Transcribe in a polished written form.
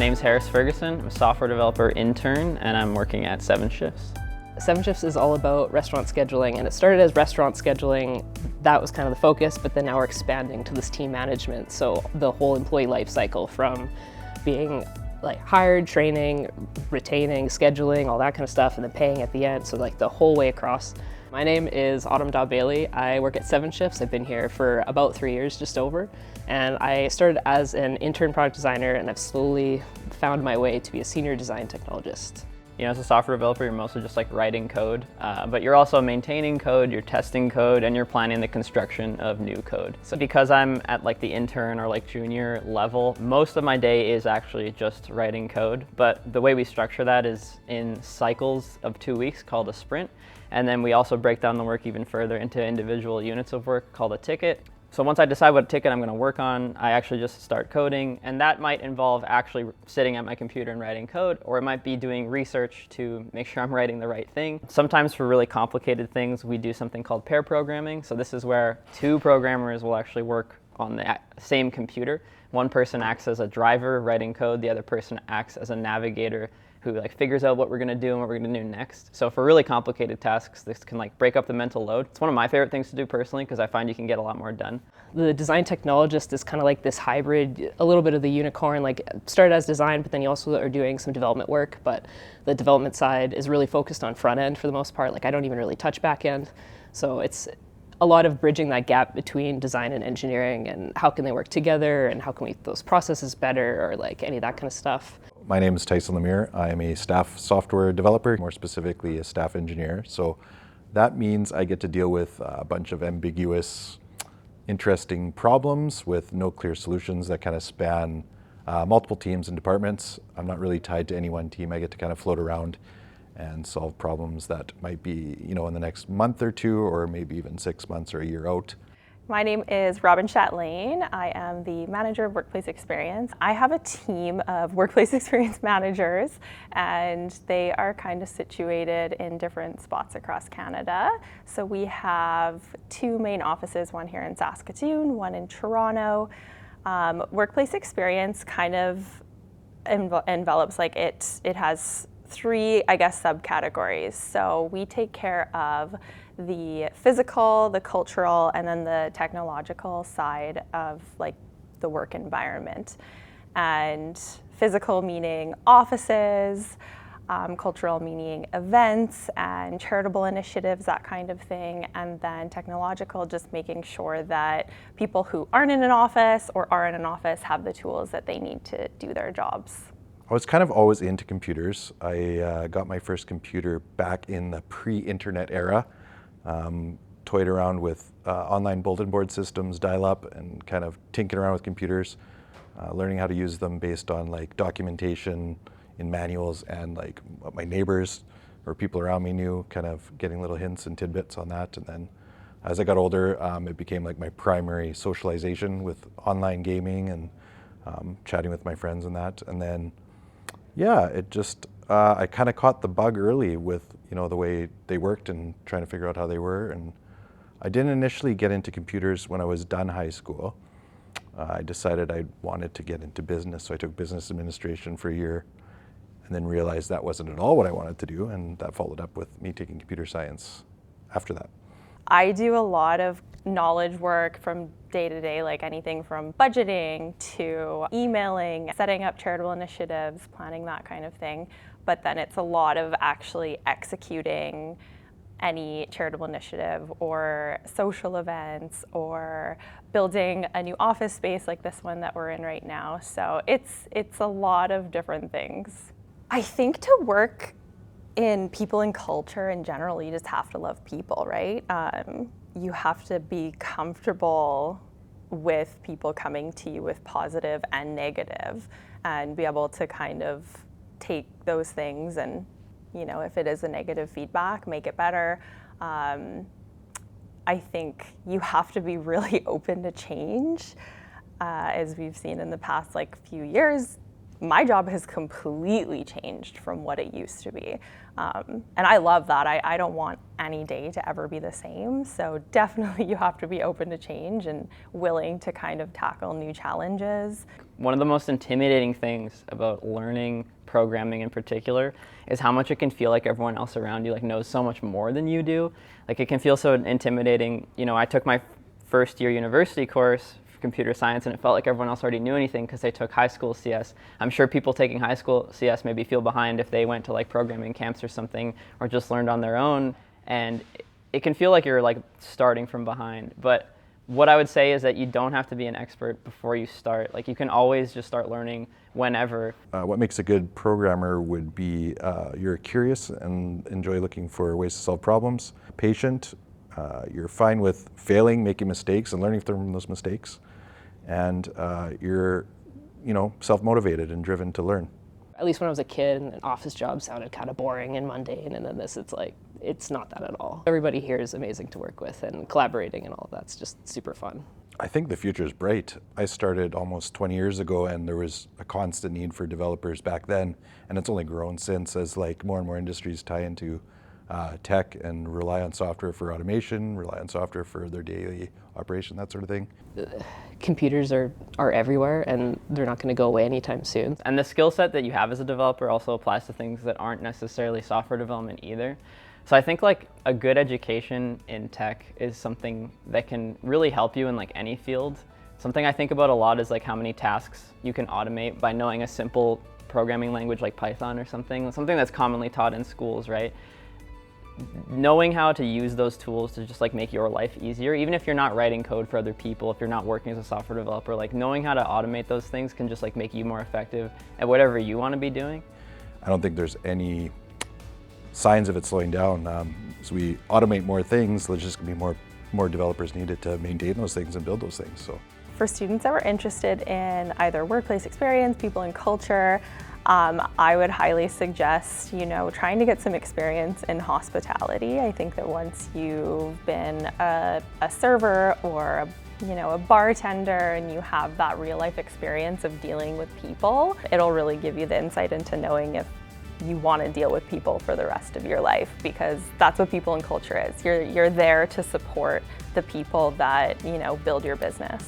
name's Harris Ferguson. I'm a software developer intern, and I'm working at 7 Shifts. 7 Shifts is all about restaurant scheduling, and it started as restaurant scheduling. That was kind of the focus, but then now we're expanding to this team management. So the whole employee life cycle, from being like hired, training, retaining, scheduling, all that kind of stuff, and then paying at the end. So like the whole way across. My name is Autumn Daw-Bailey. I work at 7 Shifts. I've been here for about 3 years, just over. And I started as an intern product designer, and I've slowly found my way to be a senior design technologist. You know, as a software developer, you're mostly just like writing code, but you're also maintaining code, you're testing code, and you're planning the construction of new code. So because I'm at like the intern or like junior level, most of my day is actually just writing code. But the way we structure that is in cycles of 2 weeks called a sprint. And then we also break down the work even further into individual units of work called a ticket. So once I decide what ticket I'm going to work on, I actually just start coding, and that might involve actually sitting at my computer and writing code, or it might be doing research to make sure I'm writing the right thing. Sometimes for really complicated things, we do something called pair programming. So this is where 2 programmers will actually work on the same computer. One person acts as a driver writing code, the other person acts as a navigator who like figures out what we're gonna do and what we're gonna do next. So for really complicated tasks, this can like break up the mental load. It's one of my favorite things to do personally because I find you can get a lot more done. The design technologist is kind of like this hybrid, a little bit of the unicorn, like started as design, but then you also are doing some development work, but the development side is really focused on front end for the most part. Like I don't even really touch back end. So it's a lot of bridging that gap between design and engineering, and how can they work together, and how can we make those processes better, or like any of that kind of stuff. My name is Tyson Lemire. I am a staff software developer, more specifically a staff engineer. So that means I get to deal with a bunch of ambiguous, interesting problems with no clear solutions that kind of span multiple teams and departments. I'm not really tied to any one team. I get to kind of float around and solve problems that might be, you know, in the next month or two, or maybe even 6 months or a year out. My name is Robin Chatelaine. I am the manager of workplace experience. I have a team of workplace experience managers, and they are kind of situated in different spots across Canada. So we have 2 main offices, one here in Saskatoon, one in Toronto. Workplace experience kind of envelops, like it has 3, I guess, subcategories. So we take care of the physical, the cultural, and then the technological side of like the work environment. And physical meaning offices, cultural meaning events and charitable initiatives, that kind of thing. And then technological, just making sure that people who aren't in an office or are in an office have the tools that they need to do their jobs. I was kind of always into computers. I got my first computer back in the pre-internet era. Toyed around with online bulletin board systems, dial-up, and kind of tinkering around with computers, learning how to use them based on like documentation in manuals and like what my neighbors or people around me knew, kind of getting little hints and tidbits on that. And then as I got older, it became like my primary socialization with online gaming and chatting with my friends and that. And then, yeah, it just, I kind of caught the bug early with, you know, the way they worked and trying to figure out how they were. And I didn't initially get into computers when I was done high school. I decided I wanted to get into business, so I took business administration for a year and then realized that wasn't at all what I wanted to do, and that followed up with me taking computer science after that. I do a lot of knowledge work from day to day, like anything from budgeting to emailing, setting up charitable initiatives, planning that kind of thing. But then it's a lot of actually executing any charitable initiative or social events or building a new office space like this one that we're in right now. So it's a lot of different things. I think to work in people and culture in general, you just have to love people, right? You have to be comfortable with people coming to you with positive and negative, and be able to kind of take those things and, you know, if it is a negative feedback, make it better. I think you have to be really open to change. As we've seen in the past like few years, my job has completely changed from what it used to be. And I love that. I don't want any day to ever be the same. So definitely you have to be open to change and willing to kind of tackle new challenges. One of the most intimidating things about learning programming in particular is how much it can feel like everyone else around you like knows so much more than you do. Like it can feel so intimidating. You know, I took my first year university course for computer science and it felt like everyone else already knew anything because they took high school CS. I'm sure people taking high school CS maybe feel behind if they went to like programming camps or something or just learned on their own, and it can feel like you're like starting from behind. But what I would say is that you don't have to be an expert before you start. Like you can always just start learning whenever. What makes a good programmer would be you're curious and enjoy looking for ways to solve problems, patient, you're fine with failing, making mistakes and learning from those mistakes, and you're self-motivated and driven to learn. At least when I was a kid, an office job sounded kind of boring and mundane, and then this, it's like, it's not that at all. Everybody here is amazing to work with, and collaborating and all of that's just super fun. I think the future is bright. I started almost 20 years ago and there was a constant need for developers back then, and it's only grown since as like more and more industries tie into tech and rely on software for automation, rely on software for their daily operation, that sort of thing. Computers are everywhere and they're not going to go away anytime soon. And the skill set that you have as a developer also applies to things that aren't necessarily software development either. So I think like a good education in tech is something that can really help you in like any field. Something I think about a lot is like how many tasks you can automate by knowing a simple programming language like Python or something that's commonly taught in schools, right? Knowing how to use those tools to just like make your life easier, even if you're not writing code for other people, if you're not working as a software developer, like knowing how to automate those things can just like make you more effective at whatever you want to be doing. I don't think there's any signs of it slowing down. As we automate more things, there's just going to be more developers needed to maintain those things and build those things. So, for students that were interested in either workplace experience, people and culture, I would highly suggest, trying to get some experience in hospitality. I think that once you've been a server or a bartender and you have that real life experience of dealing with people, it'll really give you the insight into knowing if you want to deal with people for the rest of your life, because that's what people and culture is. You're there to support the people that, build your business.